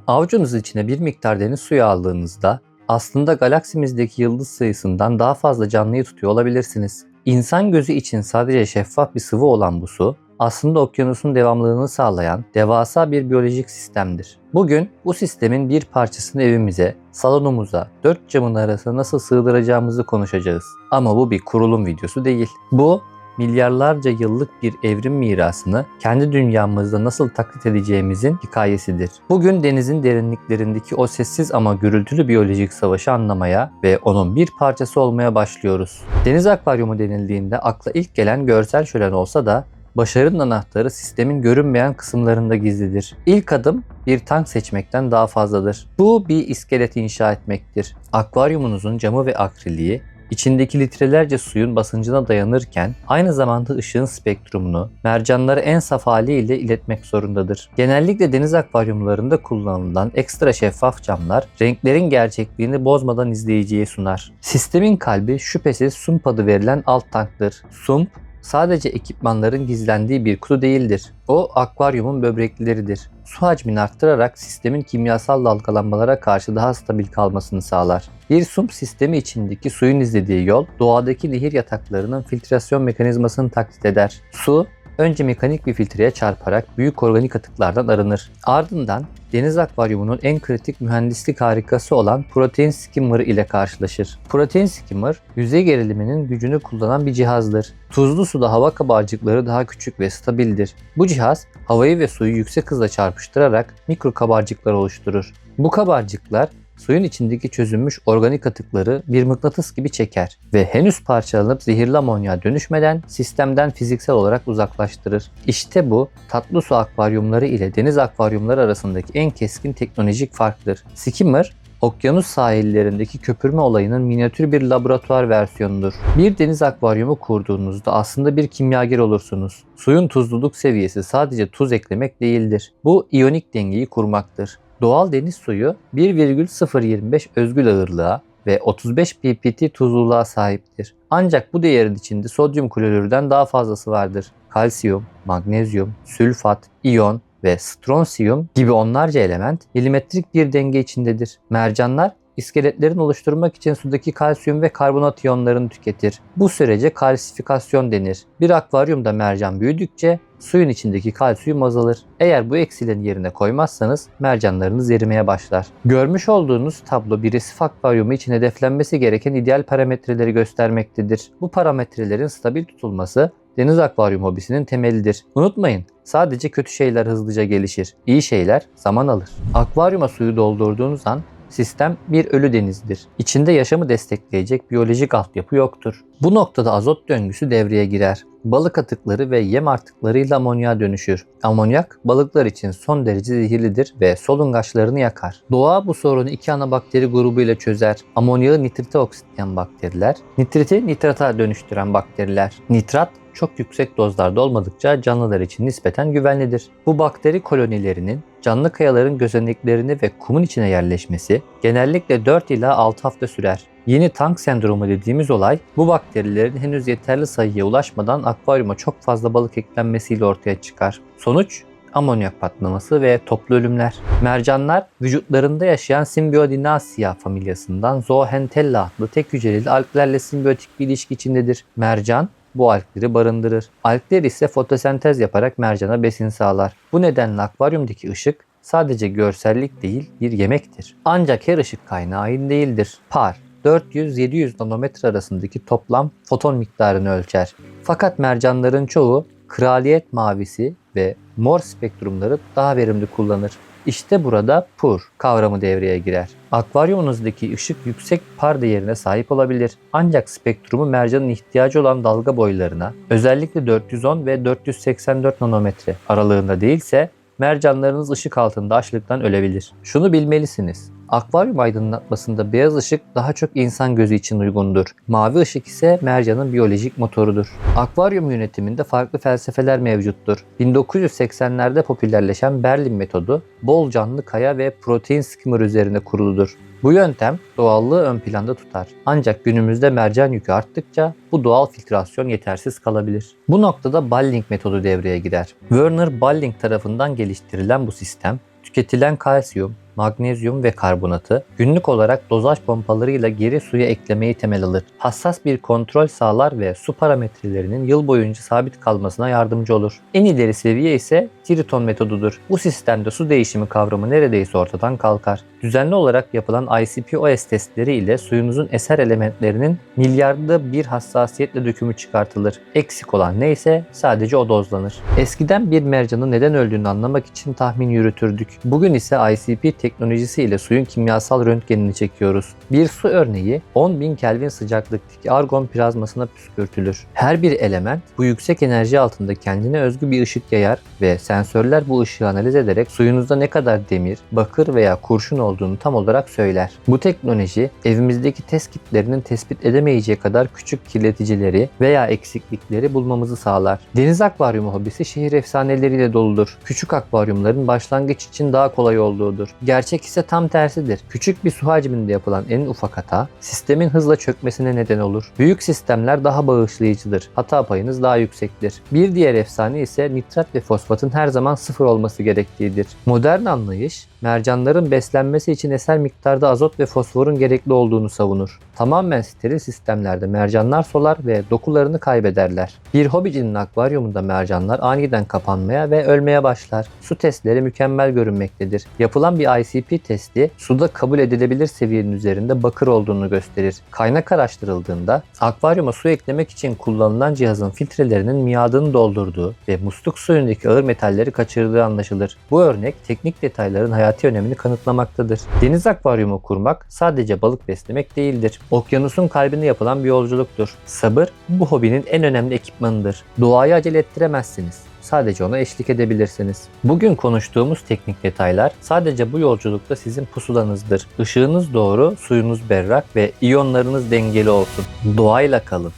Avucunuz içine bir miktar deniz suyu aldığınızda aslında galaksimizdeki yıldız sayısından daha fazla canlıyı tutuyor olabilirsiniz. İnsan gözü için sadece şeffaf bir sıvı olan bu su, aslında okyanusun devamlılığını sağlayan devasa bir biyolojik sistemdir. Bugün bu sistemin bir parçasını evimize, salonumuza, dört camın arasına nasıl sığdıracağımızı konuşacağız. Ama bu bir kurulum videosu değil. Bu, milyarlarca yıllık bir evrim mirasını kendi dünyamızda nasıl taklit edeceğimizin hikayesidir. Bugün denizin derinliklerindeki o sessiz ama gürültülü biyolojik savaşı anlamaya ve onun bir parçası olmaya başlıyoruz. Deniz akvaryumu denildiğinde akla ilk gelen görsel şölen olsa da başarının anahtarı sistemin görünmeyen kısımlarında gizlidir. İlk adım bir tank seçmekten daha fazladır. Bu bir iskelet inşa etmektir. Akvaryumunuzun camı ve akriliği İçindeki litrelerce suyun basıncına dayanırken aynı zamanda ışığın spektrumunu mercanlara en saf haliyle iletmek zorundadır. Genellikle deniz akvaryumlarında kullanılan ekstra şeffaf camlar renklerin gerçekliğini bozmadan izleyiciye sunar. Sistemin kalbi şüphesiz sump adı verilen alt tanktır. Sump sadece ekipmanların gizlendiği bir kutu değildir. O akvaryumun böbrekleridir. Su hacmini arttırarak sistemin kimyasal dalgalanmalara karşı daha stabil kalmasını sağlar. Bir sump sistemi içindeki suyun izlediği yol, doğadaki nehir yataklarının filtrasyon mekanizmasını taklit eder. Su, önce mekanik bir filtreye çarparak büyük organik atıklardan arınır. Ardından deniz akvaryumunun en kritik mühendislik harikası olan protein skimmer ile karşılaşır. Protein skimmer, yüzey geriliminin gücünü kullanan bir cihazdır. Tuzlu suda hava kabarcıkları daha küçük ve stabildir. Bu cihaz havayı ve suyu yüksek hızla çarpıştırarak mikro kabarcıklar oluşturur. Bu kabarcıklar suyun içindeki çözünmüş organik atıkları bir mıknatıs gibi çeker ve henüz parçalanıp zehirli amonyağa dönüşmeden sistemden fiziksel olarak uzaklaştırır. İşte bu tatlı su akvaryumları ile deniz akvaryumları arasındaki en keskin teknolojik farktır. Skimmer, okyanus sahillerindeki köpürme olayının minyatür bir laboratuvar versiyonudur. Bir deniz akvaryumu kurduğunuzda aslında bir kimyager olursunuz. Suyun tuzluluk seviyesi sadece tuz eklemek değildir. Bu iyonik dengeyi kurmaktır. Doğal deniz suyu 1,025 özgül ağırlığa ve 35 ppt tuzluluğa sahiptir. Ancak bu değerin içinde sodyum klorürden daha fazlası vardır. Kalsiyum, magnezyum, sülfat, iyon ve stronsiyum gibi onlarca element milimetrik bir denge içindedir. Mercanlar iskeletlerin oluşturmak için sudaki kalsiyum ve karbonat iyonlarını tüketir. Bu sürece kalsifikasyon denir. Bir akvaryumda mercan büyüdükçe suyun içindeki kalsiyum azalır. Eğer bu eksilerini yerine koymazsanız mercanlarınız erimeye başlar. Görmüş olduğunuz tablo bir resif akvaryumu için hedeflenmesi gereken ideal parametreleri göstermektedir. Bu parametrelerin stabil tutulması deniz akvaryum hobisinin temelidir. Unutmayın, sadece kötü şeyler hızlıca gelişir. İyi şeyler zaman alır. Akvaryuma suyu doldurduğunuz an sistem bir ölü denizdir. İçinde yaşamı destekleyecek biyolojik altyapı yoktur. Bu noktada azot döngüsü devreye girer. Balık atıkları ve yem artıklarıyla amonyağa dönüşür. Amonyak balıklar için son derece zehirlidir ve solungaçlarını yakar. Doğa bu sorunu iki ana bakteri grubuyla çözer. Amonyağı nitrite oksitleyen bakteriler, nitriti nitrata dönüştüren bakteriler. Nitrat çok yüksek dozlarda olmadıkça canlılar için nispeten güvenlidir. Bu bakteri kolonilerinin canlı kayaların gözeneklerine ve kumun içine yerleşmesi genellikle 4 ila 6 hafta sürer. Yeni tank sendromu dediğimiz olay bu bakterilerin henüz yeterli sayıya ulaşmadan akvaryuma çok fazla balık eklenmesiyle ortaya çıkar. Sonuç amonyak patlaması ve toplu ölümler. Mercanlar vücutlarında yaşayan Symbiodinaceae familyasından Zooxanthella adlı tek hücreli alglerle simbiyotik bir ilişki içindedir. Mercan bu algleri barındırır. Algler ise fotosentez yaparak mercana besin sağlar. Bu nedenle akvaryumdaki ışık sadece görsellik değil bir yemektir. Ancak her ışık kaynağı aynı değildir. Par 400-700 nanometre arasındaki toplam foton miktarını ölçer. Fakat mercanların çoğu kraliyet mavisi ve mor spektrumları daha verimli kullanır. İşte burada PUR kavramı devreye girer. Akvaryumunuzdaki ışık yüksek par değerine sahip olabilir. Ancak spektrumu mercanın ihtiyacı olan dalga boylarına, özellikle 410 ve 484 nanometre aralığında değilse mercanlarınız ışık altında açlıktan ölebilir. Şunu bilmelisiniz. Akvaryum aydınlatmasında beyaz ışık daha çok insan gözü için uygundur. Mavi ışık ise mercanın biyolojik motorudur. Akvaryum yönetiminde farklı felsefeler mevcuttur. 1980'lerde popülerleşen Berlin metodu bol canlı kaya ve protein skimmer üzerine kuruludur. Bu yöntem doğallığı ön planda tutar. Ancak günümüzde mercan yükü arttıkça bu doğal filtrasyon yetersiz kalabilir. Bu noktada Balling metodu devreye girer. Werner Balling tarafından geliştirilen bu sistem, tüketilen kalsiyum, magnezyum ve karbonatı günlük olarak dozaj pompalarıyla geri suya eklemeyi temel alır. Hassas bir kontrol sağlar ve su parametrelerinin yıl boyunca sabit kalmasına yardımcı olur. En ileri seviye ise Triton metodudur. Bu sistemde su değişimi kavramı neredeyse ortadan kalkar. Düzenli olarak yapılan ICP-OS testleri ile suyunuzun eser elementlerinin milyarda bir hassasiyetle dökümü çıkartılır. Eksik olan neyse sadece o dozlanır. Eskiden bir mercanın neden öldüğünü anlamak için tahmin yürütürdük. Bugün ise ICP teknolojisi ile suyun kimyasal röntgenini çekiyoruz. Bir su örneği 10.000 Kelvin sıcaklıktaki argon plazmasına püskürtülür. Her bir element bu yüksek enerji altında kendine özgü bir ışık yayar ve sensörler bu ışığı analiz ederek suyunuzda ne kadar demir, bakır veya kurşun olduğunu tam olarak söyler. Bu teknoloji evimizdeki test kitlerinin tespit edemeyeceği kadar küçük kirleticileri veya eksiklikleri bulmamızı sağlar. Deniz akvaryumu hobisi şehir efsaneleriyle doludur. Küçük akvaryumların başlangıç için daha kolay olduğudur. Gerçek ise tam tersidir. Küçük bir su hacminde yapılan en ufak hata sistemin hızla çökmesine neden olur. Büyük sistemler daha bağışlayıcıdır. Hata payınız daha yüksektir. Bir diğer efsane ise nitrat ve fosfatın her zaman sıfır olması gerektiğidir. Modern anlayış mercanların beslenmesi için eser miktarda azot ve fosforun gerekli olduğunu savunur. Tamamen steril sistemlerde mercanlar solar ve dokularını kaybederler. Bir hobicinin akvaryumunda mercanlar aniden kapanmaya ve ölmeye başlar. Su testleri mükemmel görünmektedir. Yapılan bir ICP testi suda kabul edilebilir seviyenin üzerinde bakır olduğunu gösterir. Kaynak araştırıldığında akvaryuma su eklemek için kullanılan cihazın filtrelerinin miadını doldurduğu ve musluk suyundaki ağır metalleri kaçırdığı anlaşılır. Bu örnek teknik detayların hayati önemini kanıtlamaktadır. Deniz akvaryumu kurmak sadece balık beslemek değildir. Okyanusun kalbine yapılan bir yolculuktur. Sabır bu hobinin en önemli ekipmanıdır. Doğayı acele ettiremezsiniz. Sadece ona eşlik edebilirsiniz. Bugün konuştuğumuz teknik detaylar sadece bu yolculukta sizin pusulanızdır. Işığınız doğru, suyunuz berrak ve iyonlarınız dengeli olsun. Doğayla kalın.